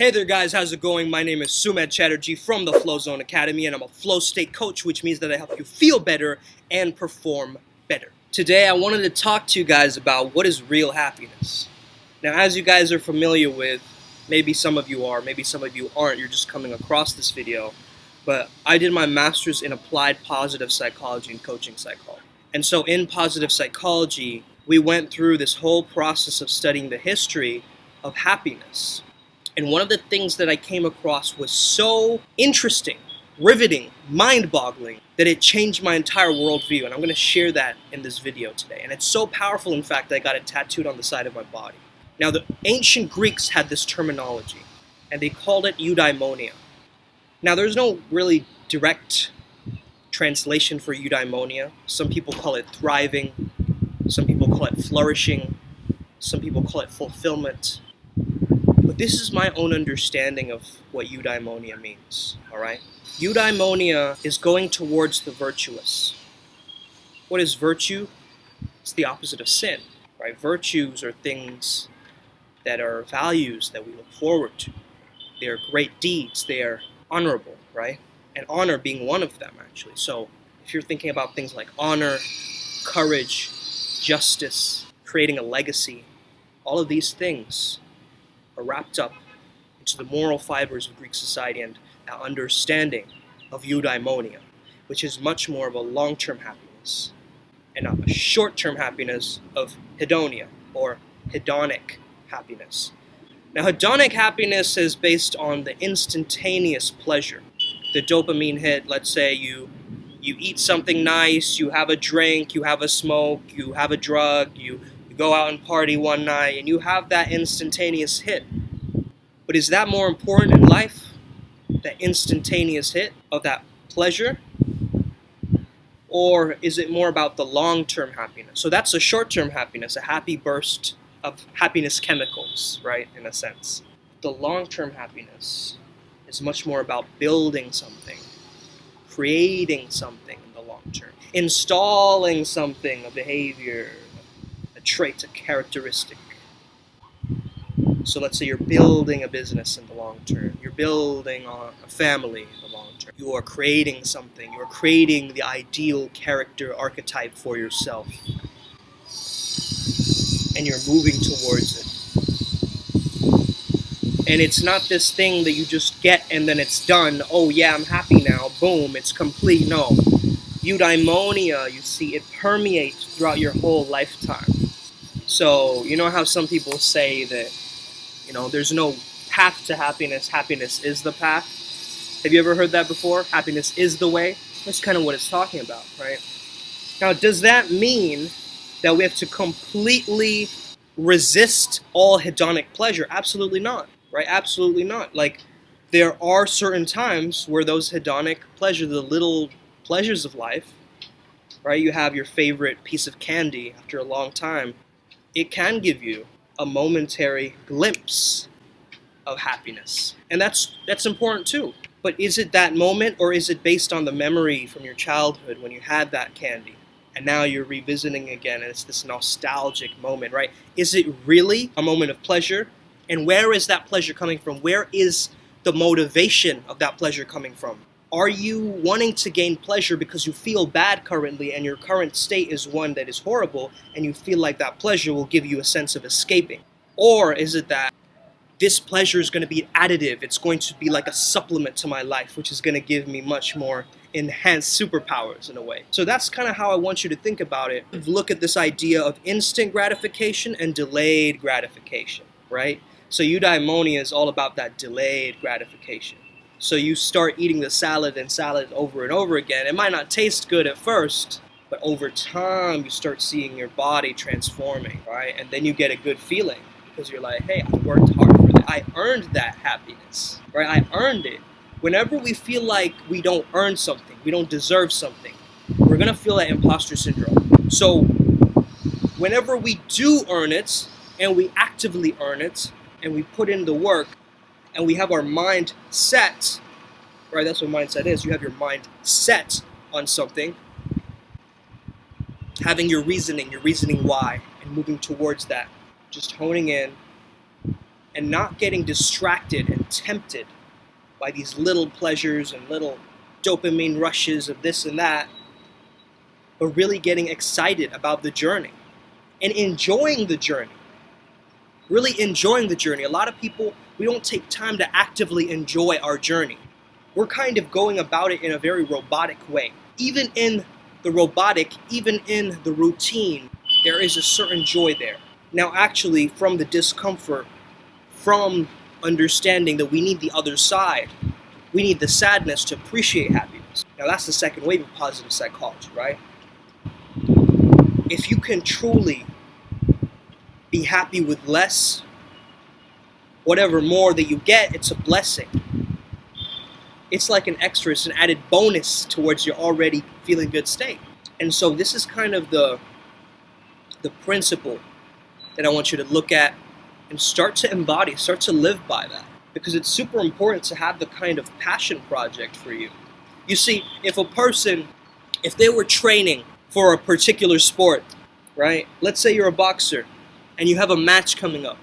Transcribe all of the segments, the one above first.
Hey there guys, how's it going? My name is Sumedh Chatterjee from the Flow Zone Academy, and I'm a flow state coach, which means that I help you feel better and perform better. Today I wanted to talk to you guys about what is real happiness. Now, as you guys are familiar with, maybe some of you are, maybe some of you aren't, you're just coming across this video, but I did my master's in applied positive psychology and coaching psychology. And so in positive psychology, we went through this whole process of studying the history of happiness. And one of the things that I came across was so interesting, riveting, mind-boggling, that it changed my entire worldview. And I'm going to share that in this video today. And it's so powerful, in fact, that I got it tattooed on the side of my body. Now, the ancient Greeks had this terminology, and they called it eudaimonia. Now, there's no really direct translation for eudaimonia. Some people call it thriving. Some people call it flourishing. Some people call it fulfillment. But this is my own understanding of what eudaimonia means, all right? Eudaimonia is going towards the virtuous. What is virtue? It's the opposite of sin, right? Virtues are things that are values that we look forward to. They are great deeds. They are honorable, right? And honor being one of them, actually. So if you're thinking about things like honor, courage, justice, creating a legacy, all of these things are wrapped up into the moral fibers of Greek society and our understanding of eudaimonia, which is much more of a long-term happiness and not a short-term happiness of hedonia or hedonic happiness. Now, hedonic happiness is based on the instantaneous pleasure, the dopamine hit. Let's say you eat something nice, you have a drink, you have a smoke, you have a drug, you go out and party one night, and you have that instantaneous hit. But is that more important in life? That instantaneous hit of that pleasure? Or is it more about the long-term happiness? So that's a short-term happiness, a happy burst of happiness chemicals, right, in a sense. The long-term happiness is much more about building something, creating something in the long term, installing something, a behavior, trait, a characteristic. So let's say you're building a business in the long term. You're building a family in the long term. You are creating something. You're creating the ideal character archetype for yourself. And you're moving towards it. And it's not this thing that you just get and then it's done. Oh yeah, I'm happy now. Boom, it's complete. No. Eudaimonia, you see, it permeates throughout your whole lifetime. So, you know how some people say that, there's no path to happiness, happiness is the path? Have you ever heard that before? Happiness is the way? That's kind of what it's talking about, right? Now, does that mean that we have to completely resist all hedonic pleasure? Absolutely not, right? Absolutely not. Like, there are certain times where those hedonic pleasure, the little pleasures of life, right? You have your favorite piece of candy after a long time. It can give you a momentary glimpse of happiness. And that's important too. But is it that moment, or is it based on the memory from your childhood when you had that candy? And now you're revisiting again, and it's this nostalgic moment, right? Is it really a moment of pleasure? And where is that pleasure coming from? Where is the motivation of that pleasure coming from? Are you wanting to gain pleasure because you feel bad currently and your current state is one that is horrible and you feel like that pleasure will give you a sense of escaping? Or is it that this pleasure is going to be additive, it's going to be like a supplement to my life, which is going to give me much more enhanced superpowers in a way? So that's kind of how I want you to think about it. Look at this idea of instant gratification and delayed gratification, right? So eudaimonia is all about that delayed gratification. So you start eating the salad over and over again. It might not taste good at first, but over time you start seeing your body transforming, right? And then you get a good feeling because you're like, hey, I worked hard for that. I earned that happiness, right? I earned it. Whenever we feel like we don't earn something, we don't deserve something, we're going to feel that imposter syndrome. So whenever we do earn it and we actively earn it and we put in the work, and we have our mind set, right? That's what mindset is. You have your mind set on something, having your reasoning why, and moving towards that. Just honing in, and not getting distracted and tempted by these little pleasures and little dopamine rushes of this and that, but really getting excited about the journey and enjoying the journey. Really enjoying the journey. A lot of people, we don't take time to actively enjoy our journey. We're kind of going about it in a very robotic way. Even in the robotic, even in the routine, there is a certain joy there. Now actually, from the discomfort, from understanding that we need the other side, we need the sadness to appreciate happiness. Now that's the second wave of positive psychology, right? If you can truly be happy with less, whatever more that you get, it's a blessing. It's like an extra, it's an added bonus towards your already feeling good state. And so this is kind of the principle that I want you to look at and start to embody, start to live by that. Because it's super important to have the kind of passion project for you. You see, if a person, if they were training for a particular sport, right? Let's say you're a boxer and you have a match coming up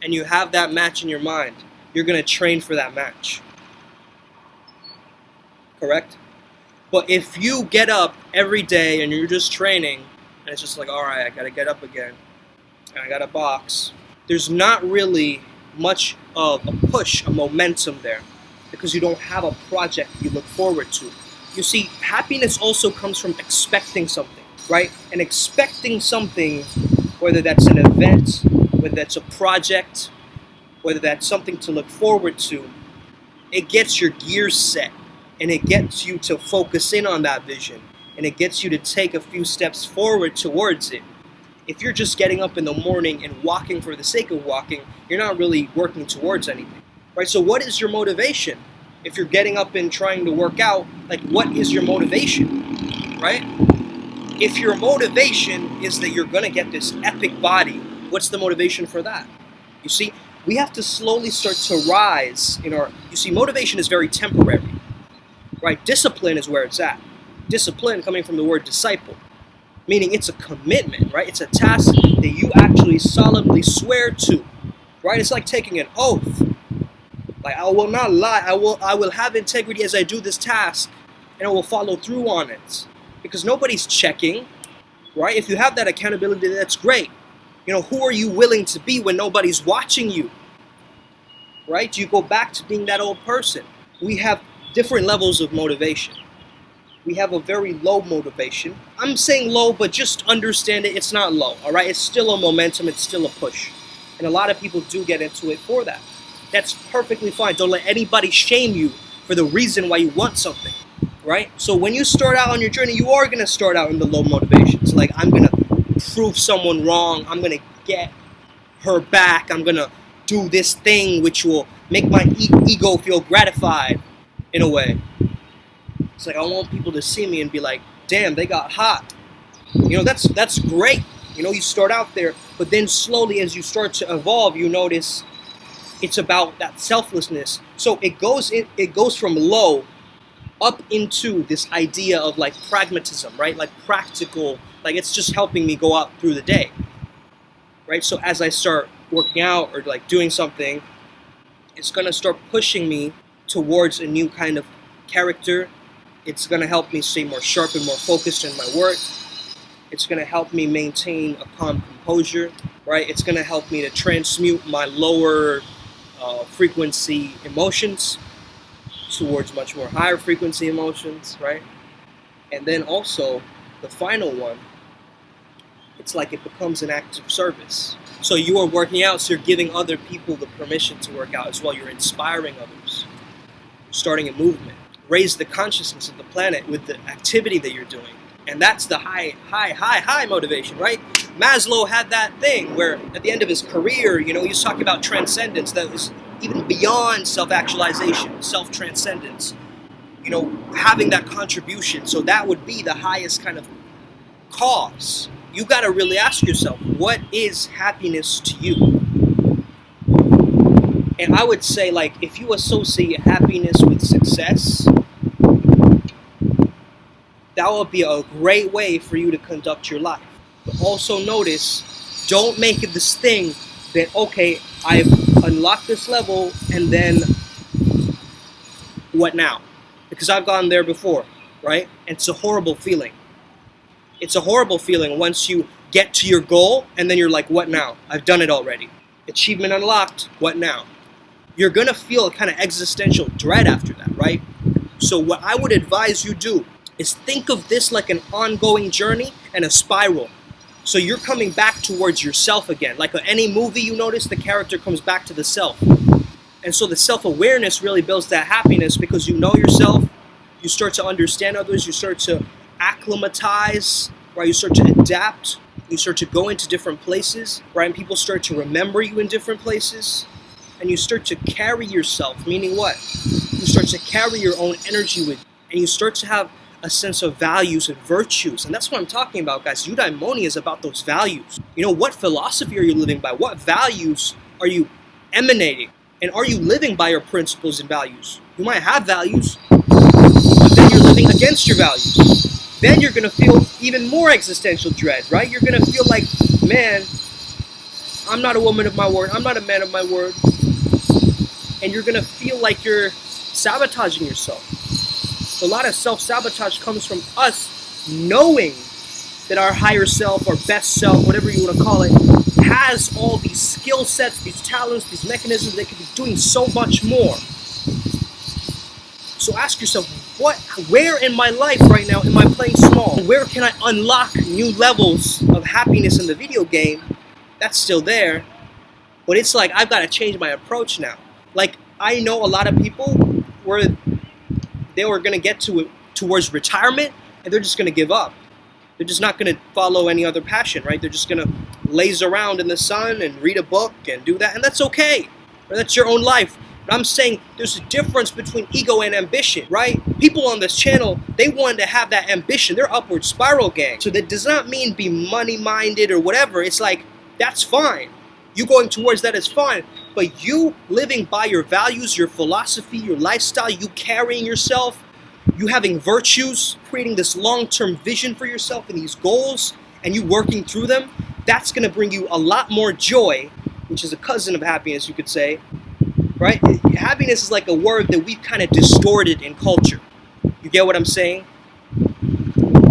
and you have that match in your mind. You're going to train for that match. Correct? But if you get up every day and you're just training and it's just like, all right, I got to get up again and I got to box, there's not really much of a push, a momentum there, because you don't have a project you look forward to. You see, happiness also comes from expecting something, right? And expecting something, whether that's an event, whether that's a project, whether that's something to look forward to, it gets your gears set and it gets you to focus in on that vision and it gets you to take a few steps forward towards it. If you're just getting up in the morning and walking for the sake of walking, you're not really working towards anything, right? So what is your motivation? If you're getting up and trying to work out, like what is your motivation, right? If your motivation is that you're gonna get this epic body, what's the motivation for that? You see, we have to slowly start to rise in our, you see, motivation is very temporary, right? Discipline is where it's at. Discipline coming from the word disciple. Meaning it's a commitment, right? It's a task that you actually solemnly swear to, right? It's like taking an oath. Like, I will not lie. I will have integrity as I do this task, and I will follow through on it. Because nobody's checking, right? If you have that accountability, that's great. You know, who are you willing to be when nobody's watching you, right? Do you go back to being that old person? We have different levels of motivation. We have a very low motivation. I'm saying low, but just understand it, it's not low, all right? It's still a momentum, it's still a push. And a lot of people do get into it for that. That's perfectly fine. Don't let anybody shame you for the reason why you want something, right? So when you start out on your journey, you are gonna start out in the low motivations. Like, I'm gonna prove someone wrong, I'm gonna get her back, I'm gonna do this thing which will make my ego feel gratified in a way. It's like I want people to see me and be like, damn, they got hot. You know, that's great. You know, you start out there, but then slowly as you start to evolve, you notice it's about that selflessness. So it goes from low up into this idea of like pragmatism, right? Like practical, like it's just helping me go out through the day, right? So as I start working out or like doing something, it's gonna start pushing me towards a new kind of character. It's going to help me stay more sharp and more focused in my work. It's going to help me maintain a calm composure, right? It's going to help me to transmute my lower frequency emotions towards much more higher frequency emotions, right? And then also, the final one, it's like it becomes an act of service. So you are working out, so you're giving other people the permission to work out as well. You're inspiring others. You're starting a movement. Raise the consciousness of the planet with the activity that you're doing. And that's the high motivation, right? Maslow had that thing where at the end of his career, you know, he was talking about transcendence that was even beyond self-actualization, self-transcendence, you know, having that contribution. So that would be the highest kind of cause. You got to really ask yourself, what is happiness to you? And I would say, like, if you associate happiness with success, that would be a great way for you to conduct your life. But also notice, don't make it this thing that, okay, I've unlock this level, and then what now? Because I've gone there before, right? And it's a horrible feeling. It's a horrible feeling once you get to your goal and then you're like, what now? I've done it already. Achievement unlocked, what now? You're gonna feel a kind of existential dread after that, right? So what I would advise you do is think of this like an ongoing journey and a spiral. So you're coming back towards yourself again. Like any movie, you notice the character comes back to the self. And so the self-awareness really builds that happiness because you know yourself, you start to understand others, you start to acclimatize, right? You start to adapt, you start to go into different places, right? And people start to remember you in different places. And you start to carry yourself, meaning what? You start to carry your own energy with you. And you start to have a sense of values and virtues. And that's what I'm talking about, guys. Eudaimonia is about those values. You know, what philosophy are you living by? What values are you emanating? And are you living by your principles and values? You might have values, but then you're living against your values. Then you're going to feel even more existential dread, right? You're going to feel like, man, I'm not a woman of my word. I'm not a man of my word. And you're going to feel like you're sabotaging yourself. A lot of self-sabotage comes from us knowing that our higher self, our best self, whatever you want to call it, has all these skill sets, these talents, these mechanisms. They could be doing so much more. So ask yourself, where in my life right now am I playing small? Where can I unlock new levels of happiness in the video game? That's still there, but it's like I've got to change my approach now. Like, I know a lot of people where they were going to get to it towards retirement and they're just going to give up. They're just not going to follow any other passion, right? They're just going to laze around in the sun and read a book and do that, and that's okay. Right? That's your own life. But I'm saying there's a difference between ego and ambition, right? People on this channel, they wanted to have that ambition. They're upward spiral gang. So that does not mean be money-minded or whatever. It's like, that's fine. You going towards that is fine. But you living by your values, your philosophy, your lifestyle, you carrying yourself, you having virtues, creating this long-term vision for yourself and these goals, and you working through them, that's going to bring you a lot more joy, which is a cousin of happiness, you could say, right? Happiness is like a word that we've kind of distorted in culture. You get what I'm saying?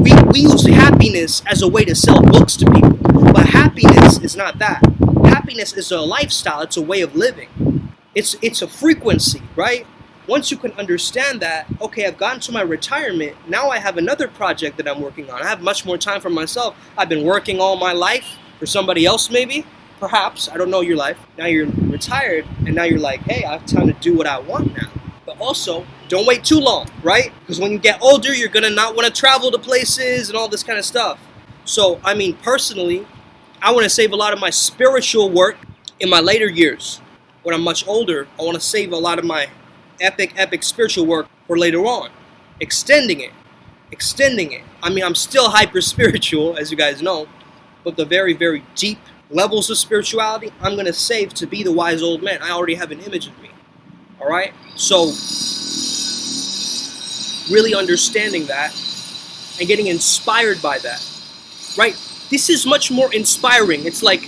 We use happiness as a way to sell books to people, but happiness is not that. Happiness is a lifestyle, it's a way of living. It's a frequency, right? Once you can understand that, okay, I've gotten to my retirement, now I have another project that I'm working on. I have much more time for myself. I've been working all my life for somebody else maybe, perhaps, I don't know your life. Now you're retired, and now you're like, hey, I have time to do what I want now. But also, don't wait too long, right? Because when you get older, you're gonna not want to travel to places and all this kind of stuff. So, I mean, personally, I want to save a lot of my spiritual work in my later years. When I'm much older, I want to save a lot of my epic spiritual work for later on. Extending it. I mean, I'm still hyper spiritual, as you guys know, but the very, very deep levels of spirituality, I'm going to save to be the wise old man. I already have an image of me. All right? So, really understanding that and getting inspired by that, right? This is much more inspiring. It's like,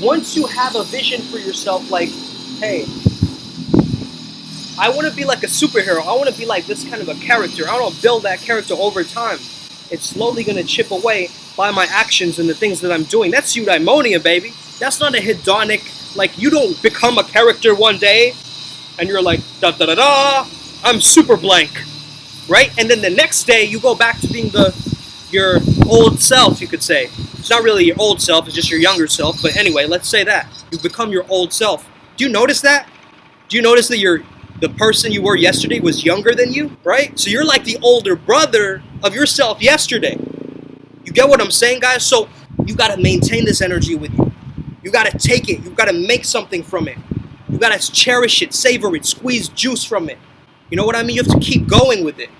once you have a vision for yourself, like, hey, I want to be like a superhero. I want to be like this kind of a character. I want to build that character over time. It's slowly going to chip away by my actions and the things that I'm doing. That's eudaimonia, baby. That's not a hedonic, like, you don't become a character one day and you're like, da-da-da-da, I'm super blank, right? And then the next day you go back to being your old self, you could say. It's not really your old self, it's just your younger self. But anyway, let's say that. You become your old self. Do you notice that? Do you notice that the person you were yesterday was younger than you, right? So you're like the older brother of yourself yesterday. You get what I'm saying, guys? So you got to maintain this energy with you. You got to take it. You got to make something from it. You got to cherish it, savor it, squeeze juice from it. You know what I mean? You have to keep going with it.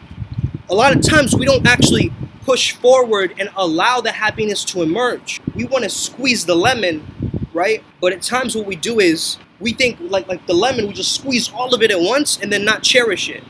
A lot of times we don't actually push forward and allow the happiness to emerge. We want to squeeze the lemon, right? But at times what we do is we think like the lemon, we just squeeze all of it at once and then not cherish it,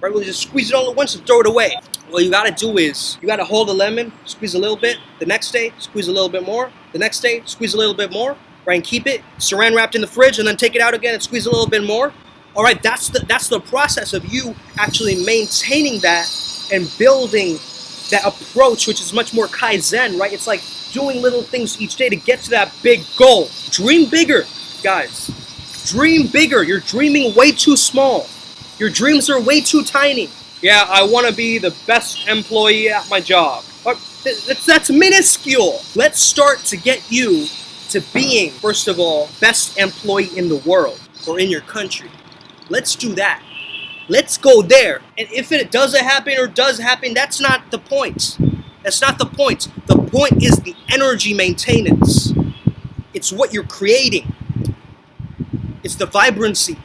right? We'll just squeeze it all at once and throw it away. What you got to do is you got to hold the lemon, squeeze a little bit. The next day, squeeze a little bit more. The next day, squeeze a little bit more. right? And keep it saran wrapped in the fridge and then take it out again and squeeze a little bit more. All right, that's the process of you actually maintaining that and building that approach, which is much more Kaizen, right? It's like doing little things each day to get to that big goal. Dream bigger, guys. Dream bigger. You're dreaming way too small. Your dreams are way too tiny. Yeah, I want to be the best employee at my job. But that's minuscule. Let's start to get you to being, first of all, best employee in the world or in your country. Let's do that. Let's go there. And if it doesn't happen or does happen, that's not the point. That's not the point. The point is the energy maintenance. It's what you're creating. It's the vibrancy.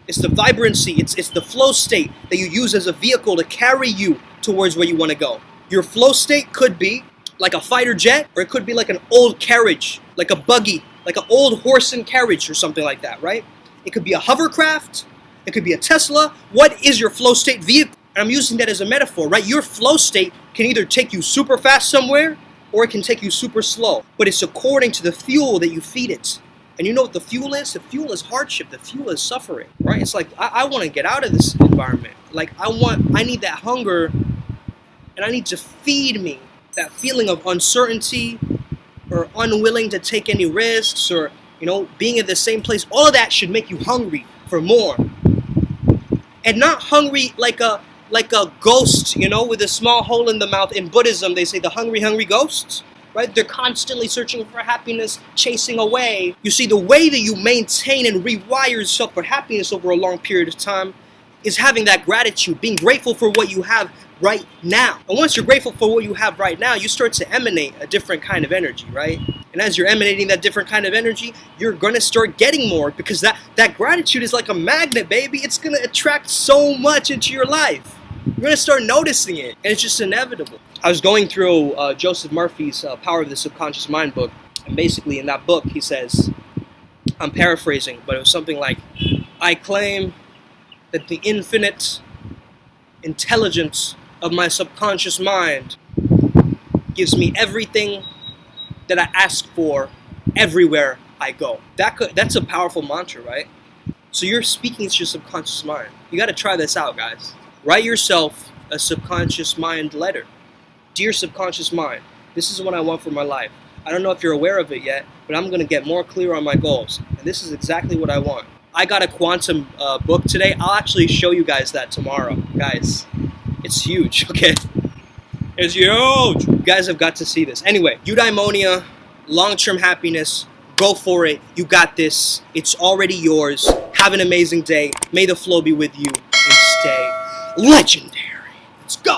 It's the vibrancy. It's the flow state that you use as a vehicle to carry you towards where you want to go. Your flow state could be like a fighter jet, or it could be like an old carriage, like a buggy, like an old horse and carriage or something like that, right? It could be a hovercraft. It could be a Tesla. What is your flow state vehicle? And I'm using that as a metaphor, right? Your flow state can either take you super fast somewhere or it can take you super slow. But it's according to the fuel that you feed it. And you know what the fuel is? The fuel is hardship. The fuel is suffering, right? It's like, I want to get out of this environment. Like, I need that hunger, and I need to feed me that feeling of uncertainty or unwilling to take any risks or, being in the same place. All of that should make you hungry for more. And not hungry like a ghost, with a small hole in the mouth. In Buddhism, they say the hungry ghosts, right? They're constantly searching for happiness, chasing away. You see, the way that you maintain and rewire yourself for happiness over a long period of time is having that gratitude, being grateful for what you have right now. And once you're grateful for what you have right now, you start to emanate a different kind of energy, right? And as you're emanating that different kind of energy, you're going to start getting more, because that gratitude is like a magnet, baby. It's going to attract so much into your life. You're going to start noticing it, and it's just inevitable. I was going through Joseph Murphy's Power of the Subconscious Mind book, and basically in that book he says, I'm paraphrasing, but it was something like, I claim that the infinite intelligence of my subconscious mind gives me everything that I ask for everywhere I go. That's a powerful mantra, right? So you're speaking to your subconscious mind. You got to try this out, guys. Write yourself a subconscious mind letter. Dear subconscious mind, this is what I want for my life. I don't know if you're aware of it yet, but I'm going to get more clear on my goals. And this is exactly what I want. I got a quantum book today. I'll actually show you guys that tomorrow. Guys, it's huge, okay? It's huge. You guys have got to see this. Anyway, eudaimonia, long-term happiness. Go for it. You got this. It's already yours. Have an amazing day. May the flow be with you and stay legendary. Let's go.